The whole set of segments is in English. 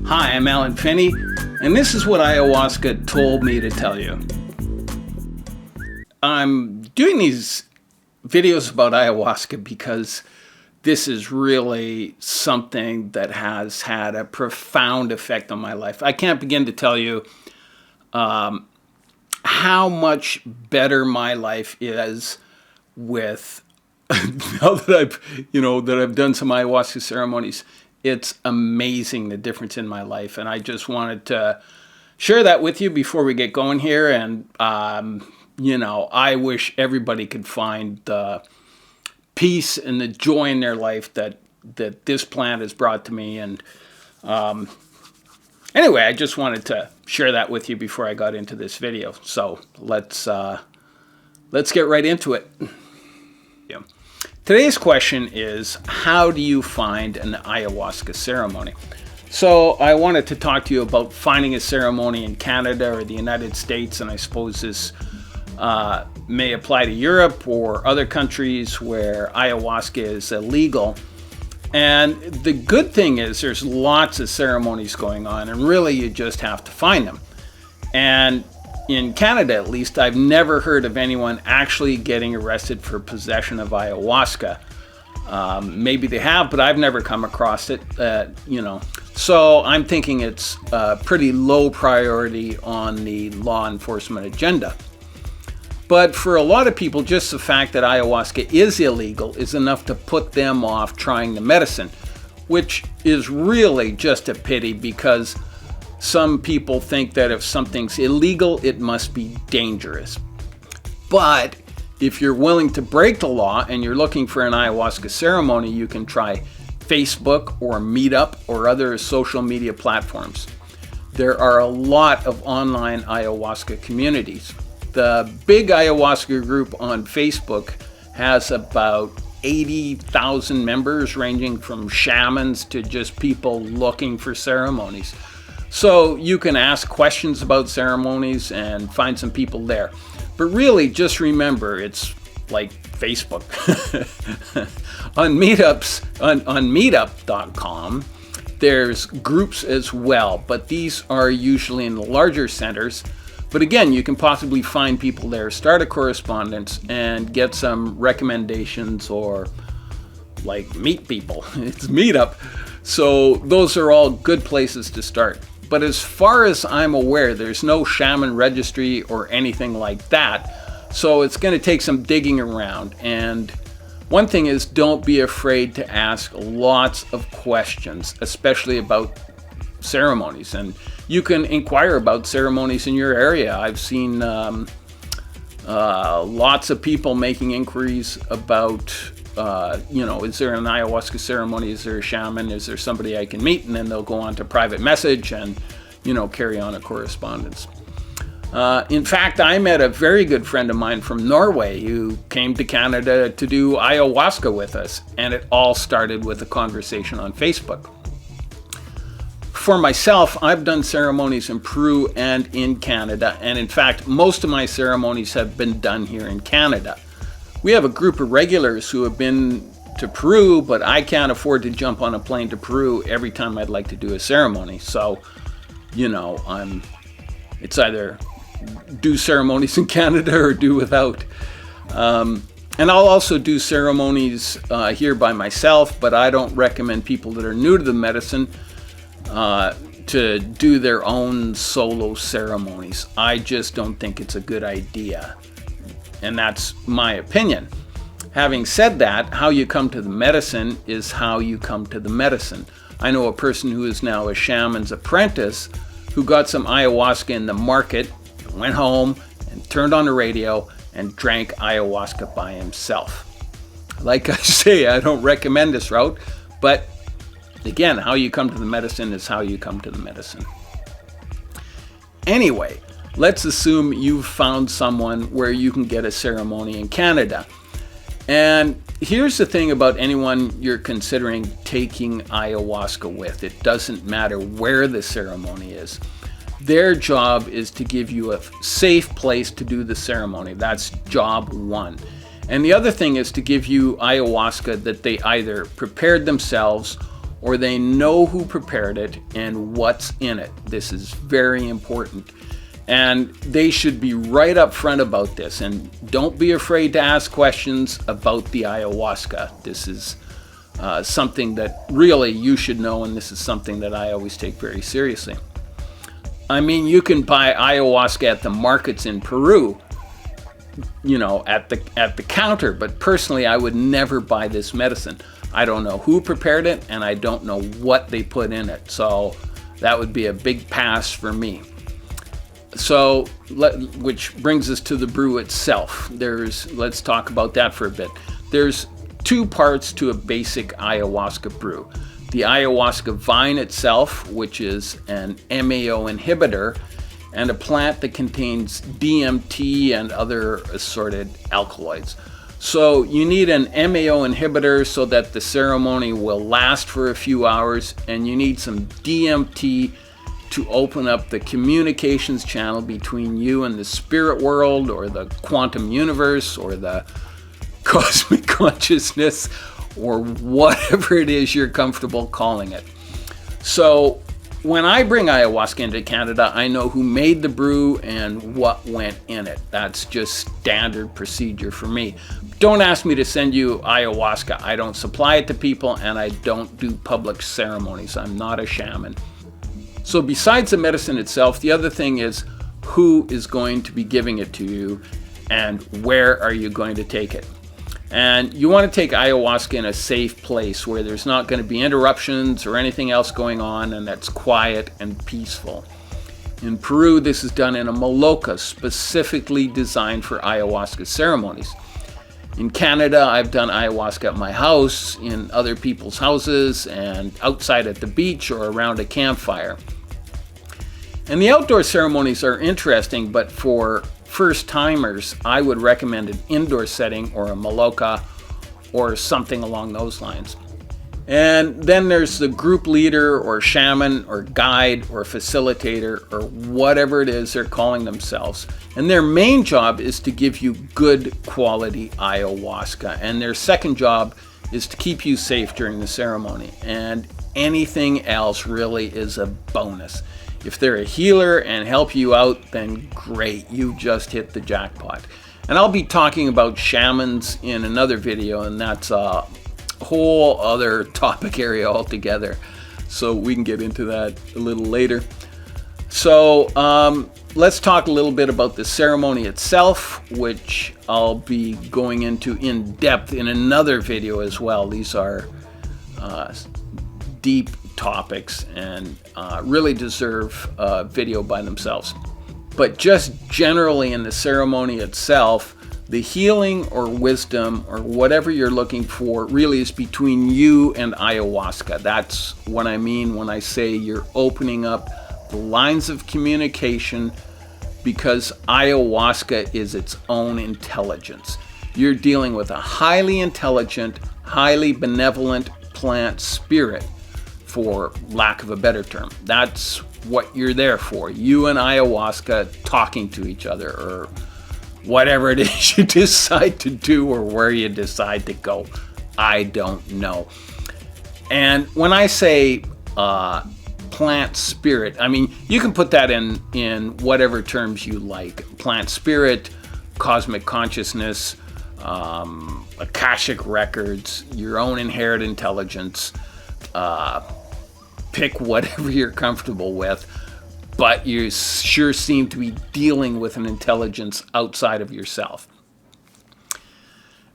Hi, I'm Alan Finney, and this is what Ayahuasca told me to tell you. I'm doing these videos about ayahuasca because this is really something that has had a profound effect on my life. I can't begin to tell you how much better my life is with now that I've done some ayahuasca ceremonies. It's amazing the difference in my life, and I just wanted to share that with you before we get going here. And I wish everybody could find the peace and the joy in their life that this plant has brought to me. And anyway, I just wanted to share that with you before I got into this video. So let's get right into it. Yeah. Today's question is, how do you find an ayahuasca ceremony? So I wanted to talk to you about finding a ceremony in Canada or the United States, and I suppose this may apply to Europe or other countries where ayahuasca is illegal. And the good thing is there's lots of ceremonies going on, and really you just have to find them. And in Canada, at least, I've never heard of anyone actually getting arrested for possession of ayahuasca. Maybe they have, but I've never come across it, So I'm thinking it's pretty low priority on the law enforcement agenda. But for a lot of people, just the fact that ayahuasca is illegal is enough to put them off trying the medicine, which is really just a pity, because some people think that if something's illegal, it must be dangerous. But if you're willing to break the law and you're looking for an ayahuasca ceremony, you can try Facebook or Meetup or other social media platforms. There are a lot of online ayahuasca communities. The big ayahuasca group on Facebook has about 80,000 members, ranging from shamans to just people looking for ceremonies. So you can ask questions about ceremonies and find some people there. But really, just remember, it's like Facebook. On meetup.com, there's groups as well, but these are usually in the larger centers. But again, you can possibly find people there, start a correspondence, and get some recommendations, or like meet people. It's Meetup. So those are all good places to start. But as far as I'm aware, there's no shaman registry or anything like that. So it's going to take some digging around. And one thing is, don't be afraid to ask lots of questions, especially about ceremonies. And you can inquire about ceremonies in your area. I've seen lots of people making inquiries about is there an ayahuasca ceremony? Is there a shaman? Is there somebody I can meet? And then they'll go on to private message and, carry on a correspondence. In fact, I met a very good friend of mine from Norway who came to Canada to do ayahuasca with us. And it all started with a conversation on Facebook. For myself, I've done ceremonies in Peru and in Canada. And in fact, most of my ceremonies have been done here in Canada. We have a group of regulars who have been to Peru, but I can't afford to jump on a plane to Peru every time I'd like to do a ceremony. So, it's either do ceremonies in Canada or do without. And I'll also do ceremonies here by myself, but I don't recommend people that are new to the medicine to do their own solo ceremonies. I just don't think it's a good idea. And that's my opinion. Having said that, how you come to the medicine is how you come to the medicine. I know a person who is now a shaman's apprentice who got some ayahuasca in the market, went home and turned on the radio and drank ayahuasca by himself. Like I say, I don't recommend this route, but again, how you come to the medicine is how you come to the medicine. Anyway, let's assume you've found someone where you can get a ceremony in Canada. And here's the thing about anyone you're considering taking ayahuasca with. It doesn't matter where the ceremony is. Their job is to give you a safe place to do the ceremony. That's job one. And the other thing is to give you ayahuasca that they either prepared themselves or they know who prepared it and what's in it. This is very important. And they should be right up front about this. And don't be afraid to ask questions about the ayahuasca. This is something that really you should know, and this is something that I always take very seriously. I mean, you can buy ayahuasca at the markets in Peru, you know, at the counter, but personally I would never buy this medicine. I don't know who prepared it, and I don't know what they put in it. So that would be a big pass for me. So, which brings us to the brew itself. Let's talk about that for a bit. There's two parts to a basic ayahuasca brew. The ayahuasca vine itself, which is an MAO inhibitor, and a plant that contains DMT and other assorted alkaloids. So you need an MAO inhibitor so that the ceremony will last for a few hours, and you need some DMT to open up the communications channel between you and the spirit world, or the quantum universe, or the cosmic consciousness, or whatever it is you're comfortable calling it. So when I bring ayahuasca into Canada, I know who made the brew and what went in it. That's just standard procedure for me. Don't ask me to send you ayahuasca. I don't supply it to people, and I don't do public ceremonies. I'm not a shaman. So besides the medicine itself, the other thing is who is going to be giving it to you, and where are you going to take it. And you want to take ayahuasca in a safe place where there's not going to be interruptions or anything else going on, and that's quiet and peaceful. In Peru, this is done in a maloca specifically designed for ayahuasca ceremonies. In Canada, I've done ayahuasca at my house, in other people's houses, and outside at the beach or around a campfire. And the outdoor ceremonies are interesting, but for first-timers, I would recommend an indoor setting or a maloca or something along those lines. And then there's the group leader or shaman or guide or facilitator or whatever it is they're calling themselves. And their main job is to give you good quality ayahuasca. And their second job is to keep you safe during the ceremony. And anything else really is a bonus. If they're a healer and help you out, then great, you just hit the jackpot. And I'll be talking about shamans in another video, and that's a whole other topic area altogether. So we can get into that a little later. So let's talk a little bit about the ceremony itself, which I'll be going into in depth in another video as well. These are deep topics and really deserve a video by themselves. But just generally in the ceremony itself, the healing or wisdom or whatever you're looking for really is between you and ayahuasca. That's what I mean when I say you're opening up the lines of communication, because ayahuasca is its own intelligence. You're dealing with a highly intelligent, highly benevolent plant spirit, for lack of a better term. That's what you're there for. You and ayahuasca talking to each other, or whatever it is you decide to do or where you decide to go. I don't know. And when I say plant spirit, I mean, you can put that in whatever terms you like. Plant spirit, cosmic consciousness, Akashic records, your own inherent intelligence. Pick whatever you're comfortable with, but you sure seem to be dealing with an intelligence outside of yourself.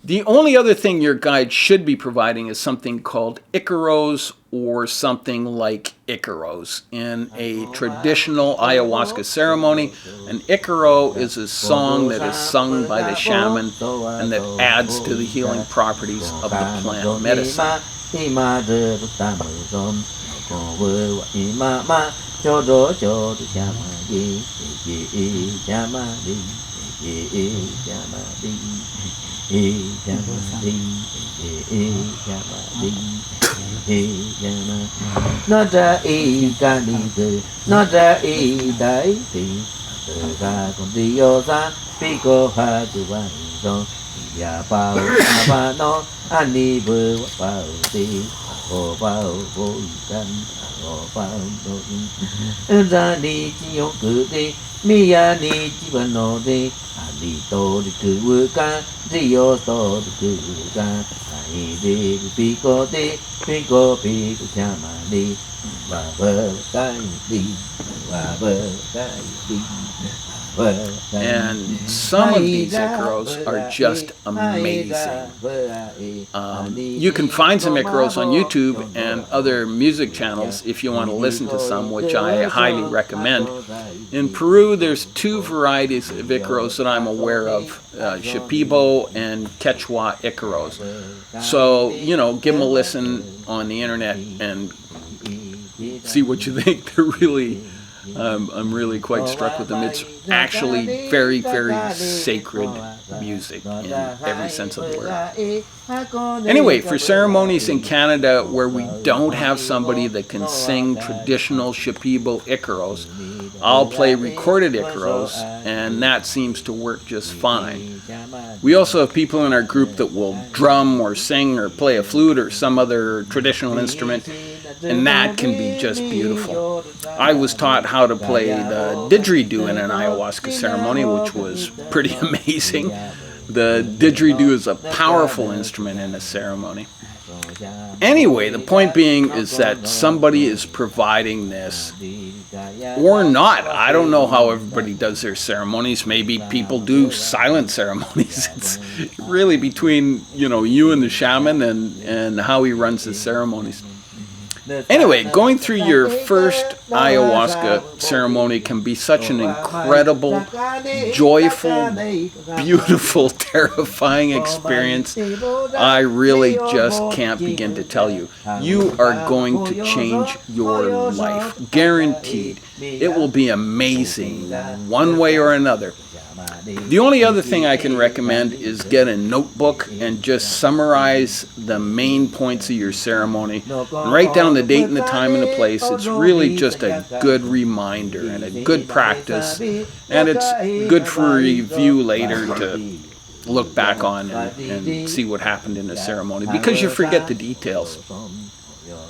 The only other thing your guide should be providing is something called Icaros, or something like Icaros. In a traditional ayahuasca ceremony, an Icaro is a song that is sung by the shaman and that adds to the healing properties of the plant medicine. Nada e canize, nada e daiti, ga condiosa, pico haduano, ya pao abano, anibu pauti, ô bao vô tan ô bao vô ra đi chỉ ông cứ đi mi ya ni chỉ vẫn nô đi đi tô đi cứ vừa ca đi ô tô đi cứ ca ai đi pi cô cha mà đi và vợ cái đi và vợ cái đi. And some of these Icaros are just amazing. You can find some Icaros on YouTube and other music channels if you want to listen to some, which I highly recommend. In Peru, there's two varieties of Icaros that I'm aware of, Shipibo and Quechua Icaros. So, you know, give them a listen on the internet and see what you think. They're really... I'm really quite struck with them. It's actually very, very sacred music in every sense of the word. Anyway, for ceremonies in Canada where we don't have somebody that can sing traditional Shipibo Icaros, I'll play recorded Icaros, and that seems to work just fine. We also have people in our group that will drum or sing or play a flute or some other traditional instrument, and that can be just beautiful. I was taught how to play the didgeridoo in an ayahuasca ceremony, which was pretty amazing. The didgeridoo is a powerful instrument in a ceremony. Anyway, the point being is that somebody is providing this, or not. I don't know how everybody does their ceremonies. Maybe people do silent ceremonies. It's really between, you know, you and the shaman and how he runs the ceremonies. Anyway, going through your first ayahuasca ceremony can be such an incredible, joyful, beautiful, terrifying experience. I really just can't begin to tell you. You are going to change your life. Guaranteed. It will be amazing, one way or another. The only other thing I can recommend is get a notebook and just summarize the main points of your ceremony and write down the date and the time and the place. It's really just a good reminder and a good practice, and it's good for review later to look back on and see what happened in the ceremony, because you forget the details.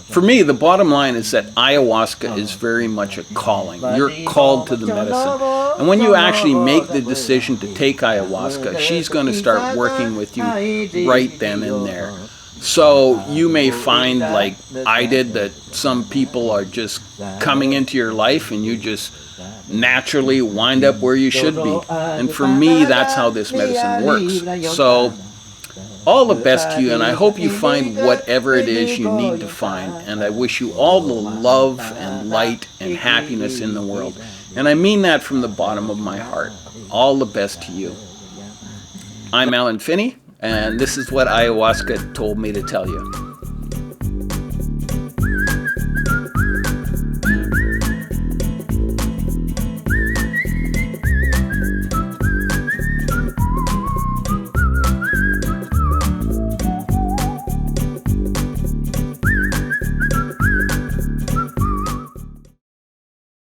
For me, the bottom line is that ayahuasca is very much a calling. You're called to the medicine. And when you actually make the decision to take ayahuasca, she's going to start working with you right then and there. So you may find, like I did, that some people are just coming into your life and you just naturally wind up where you should be. And for me, that's how this medicine works. So all the best to you, and I hope you find whatever it is you need to find, and I wish you all the love and light and happiness in the world. And I mean that from the bottom of my heart. All the best to you. I'm Alan Finney, and this is what ayahuasca told me to tell you.